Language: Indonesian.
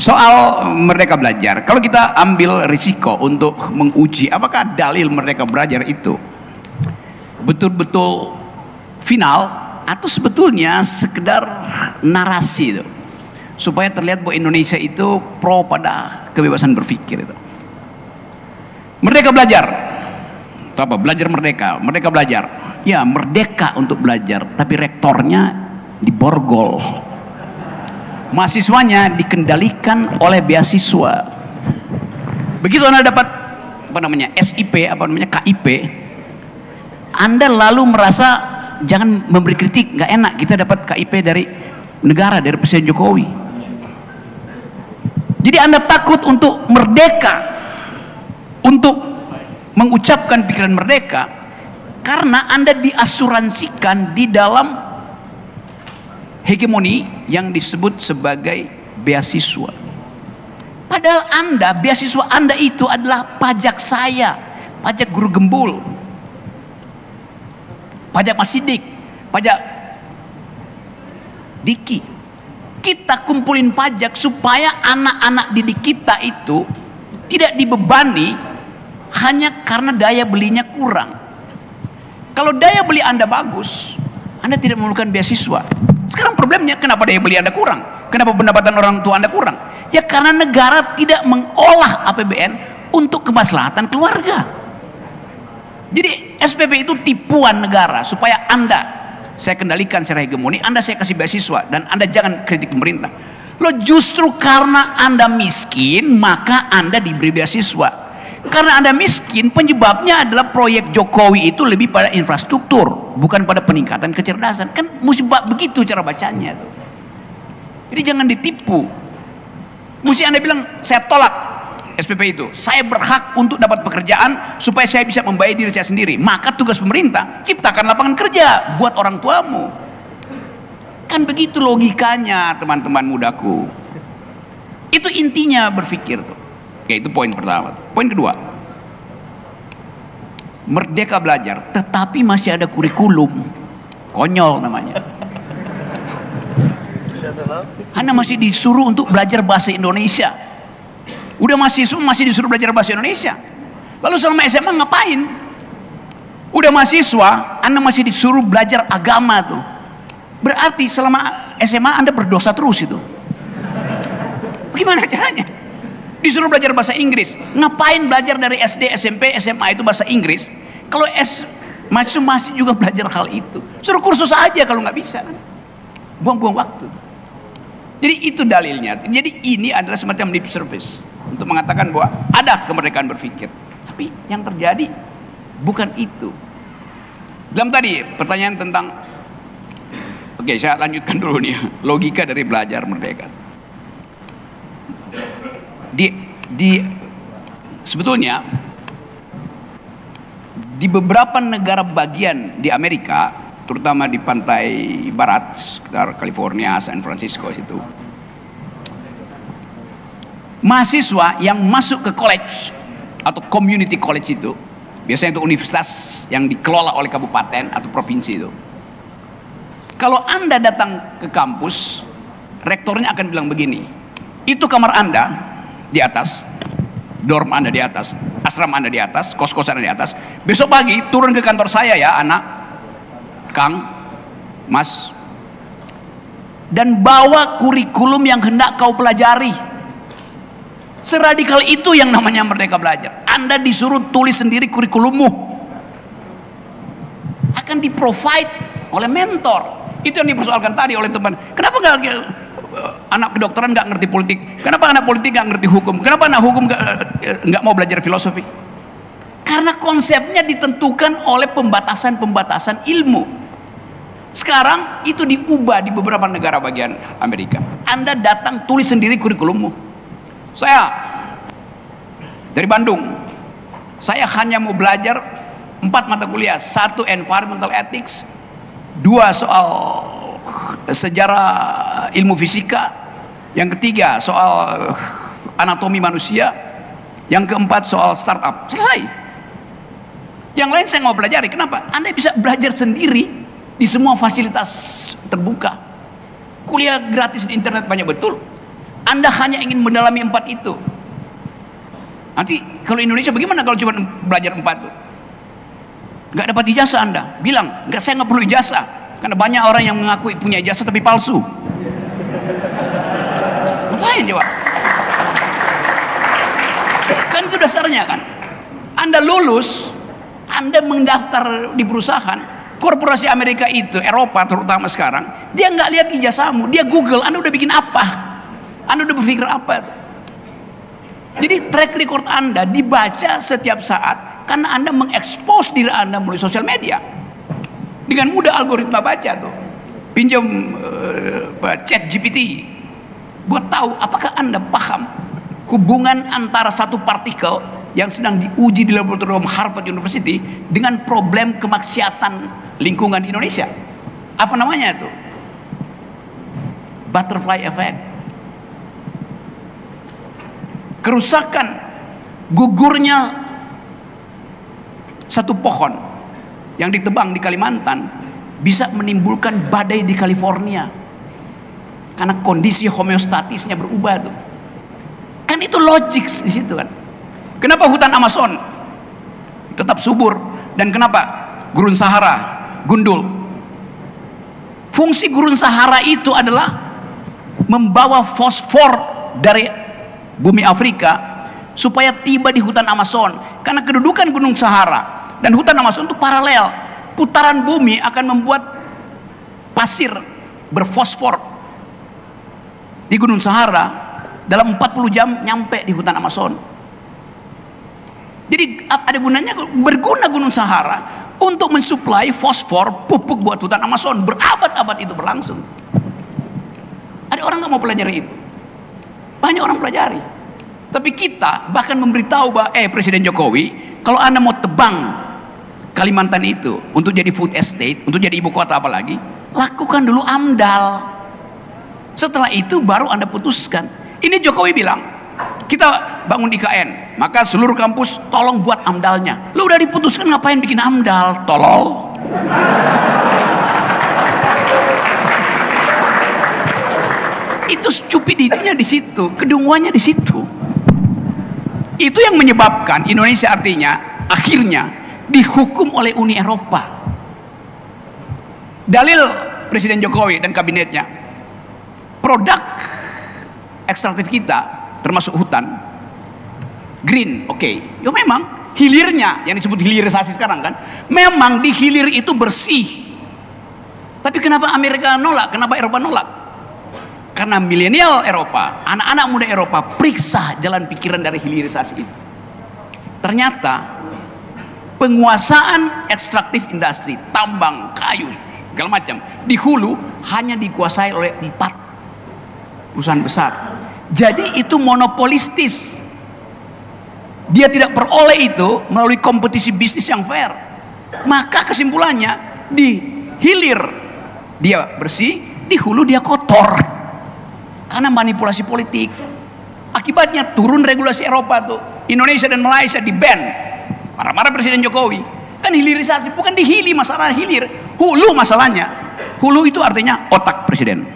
Soal Merdeka Belajar, kalau kita ambil risiko untuk menguji apakah dalil Merdeka Belajar itu betul-betul final atau sebetulnya sekedar narasi itu, supaya terlihat bahwa Indonesia itu pro pada kebebasan berpikir itu. Merdeka Belajar itu apa? Belajar merdeka, Merdeka Belajar. Ya, merdeka untuk belajar, tapi rektornya diborgol. Mahasiswanya dikendalikan oleh beasiswa. Begitu Anda dapat SIP, KIP, Anda lalu merasa jangan memberi kritik, nggak enak kita dapat KIP dari negara, dari Presiden Jokowi. Jadi Anda takut untuk merdeka, untuk mengucapkan pikiran merdeka, karena Anda diasuransikan di dalam hegemoni yang disebut sebagai beasiswa. Padahal beasiswa Anda itu adalah pajak saya, pajak guru gembul, pajak Mas Sidik, pajak Diki. Kita kumpulin pajak supaya anak-anak didik kita itu tidak dibebani hanya karena daya belinya kurang. Kalau daya beli Anda bagus, Anda tidak memerlukan beasiswa. Sekarang problemnya, kenapa daya beli Anda kurang? Kenapa pendapatan orang tua Anda kurang? Ya karena negara tidak mengolah APBN untuk kemaslahatan keluarga. Jadi SPP itu tipuan negara supaya saya kendalikan secara hegemoni, saya kasih beasiswa, dan Anda jangan kritik pemerintah. Lo justru karena Anda miskin, maka Anda diberi beasiswa. Karena Anda miskin, penyebabnya adalah proyek Jokowi itu lebih pada infrastruktur, bukan pada peningkatan kecerdasan. Kan musibah begitu cara bacanya tuh. Jadi jangan ditipu. Mesti Anda bilang, saya tolak SPP itu. Saya berhak untuk dapat pekerjaan supaya saya bisa membayar diri saya sendiri. Maka tugas pemerintah, ciptakan lapangan kerja buat orang tuamu. Kan begitu logikanya, teman-teman mudaku. Itu intinya berpikir tuh. Oke, itu poin pertama. Poin kedua, Merdeka Belajar tetapi masih ada kurikulum, konyol namanya. Anda masih disuruh untuk belajar bahasa Indonesia. Udah mahasiswa masih disuruh belajar bahasa Indonesia. Lalu selama SMA ngapain? Udah mahasiswa, Anda masih disuruh belajar agama tuh. Berarti selama SMA Anda berdosa terus itu. Bagaimana caranya? Disuruh belajar bahasa Inggris. Ngapain belajar dari SD, SMP, SMA itu bahasa Inggris? Kalau masih juga belajar hal itu. Suruh kursus aja kalau nggak bisa. Buang-buang waktu. Jadi itu dalilnya. Jadi ini adalah semacam lip service untuk mengatakan bahwa ada kemerdekaan berpikir. Tapi yang terjadi bukan itu. Dalam tadi pertanyaan tentang, oke, saya lanjutkan dulu nih, logika dari belajar merdeka. Sebetulnya di beberapa negara bagian di Amerika, terutama di pantai barat sekitar California, San Francisco situ, mahasiswa yang masuk ke college atau community college itu, biasanya itu universitas yang dikelola oleh kabupaten atau provinsi itu, kalau Anda datang ke kampus, rektornya akan bilang begini, itu kamar Anda di atas, dorm Anda di atas, asrama Anda di atas, kos-kosan Anda di atas. Besok pagi turun ke kantor saya ya anak, Kang, Mas, dan bawa kurikulum yang hendak kau pelajari. Seradikal itu yang namanya Merdeka Belajar. Anda disuruh tulis sendiri kurikulummu, akan di-provide oleh mentor. Itu yang dipersoalkan tadi oleh teman. Kenapa nggak anak kedokteran nggak ngerti politik? Kenapa anak politik nggak ngerti hukum? Kenapa anak hukum nggak mau belajar filosofi? Karena konsepnya ditentukan oleh pembatasan-pembatasan ilmu. Sekarang itu diubah di beberapa negara bagian Amerika. Anda datang tulis sendiri kurikulummu. Saya dari Bandung, saya hanya mau belajar 4 mata kuliah. 1 environmental ethics, 2 soal sejarah ilmu fisika, yang ketiga soal anatomi manusia, yang keempat soal startup. Selesai. Yang lain saya mau pelajari. Kenapa? Anda bisa belajar sendiri di semua fasilitas terbuka. Kuliah gratis di internet banyak betul. Anda hanya ingin mendalami 4 itu. Nanti kalau Indonesia bagaimana kalau cuma belajar 4 itu? Nggak dapat ijazah Anda. Bilang, saya nggak perlu ijazah. Karena banyak orang yang mengakui punya ijazah tapi palsu. Ngapain coba? Kan itu dasarnya kan. Anda lulus, Anda mendaftar di perusahaan, korporasi Amerika itu, Eropa terutama sekarang, dia nggak lihat ijazahmu, dia Google, Anda udah bikin apa? Anda udah berpikir apa? Jadi track record Anda dibaca setiap saat karena Anda mengekspos diri Anda melalui sosial media. Dengan mudah algoritma baca tuh. Pinjam chat GPT buat tahu apakah Anda paham hubungan antara satu partikel yang sedang diuji di laboratorium Harvard University dengan problem kemaksiatan lingkungan di Indonesia. Apa namanya itu? Butterfly effect. Kerusakan, gugurnya satu pohon yang ditebang di Kalimantan bisa menimbulkan badai di California karena kondisi homeostatisnya berubah tuh. Kan itu logik di situ kan. Kenapa hutan Amazon tetap subur dan kenapa gurun Sahara gundul? Fungsi gurun Sahara itu adalah membawa fosfor dari bumi Afrika supaya tiba di hutan Amazon, karena kedudukan gunung Sahara dan hutan Amazon itu paralel. Putaran bumi akan membuat pasir berfosfor di gunung Sahara dalam 40 jam nyampe di hutan Amazon. Jadi ada gunanya, berguna gunung Sahara untuk mensuplai fosfor pupuk buat hutan Amazon. Berabad-abad itu berlangsung. Ada orang nggak mau pelajari itu? Banyak orang pelajari. Tapi kita bahkan memberitahu bahwa Presiden Jokowi, kalau Anda mau tebang Kalimantan itu untuk jadi food estate, untuk jadi ibu kota apalagi, lakukan dulu AMDAL. Setelah itu baru Anda putuskan. Ini Jokowi bilang, kita bangun IKN, maka seluruh kampus tolong buat AMDALnya. Lu udah diputuskan, ngapain bikin AMDAL? Tolol. Itu stupidity-nya di situ, kedunguannya di situ. Itu yang menyebabkan Indonesia artinya akhirnya dihukum oleh Uni Eropa. Dalil Presiden Jokowi dan kabinetnya, produk ekstraktif kita termasuk hutan green, oke. Ya memang hilirnya yang disebut hilirisasi sekarang kan, memang di hilir itu bersih. Tapi kenapa Amerika nolak? Kenapa Eropa nolak? Karena milenial Eropa, anak-anak muda Eropa periksa jalan pikiran dari hilirisasi itu. Ternyata penguasaan ekstraktif industri, tambang, kayu, segala macam di hulu hanya dikuasai oleh 4 perusahaan besar. Jadi itu monopolistis. Dia tidak peroleh itu melalui kompetisi bisnis yang fair. Maka kesimpulannya, di hilir dia bersih, di hulu dia kotor. Karena manipulasi politik. Akibatnya turun regulasi Eropa tuh. Indonesia dan Malaysia di ban. Marah-marah Presiden Jokowi. Kan hilirisasi, bukan di hili masalah hilir. Hulu masalahnya. Hulu itu artinya otak Presiden.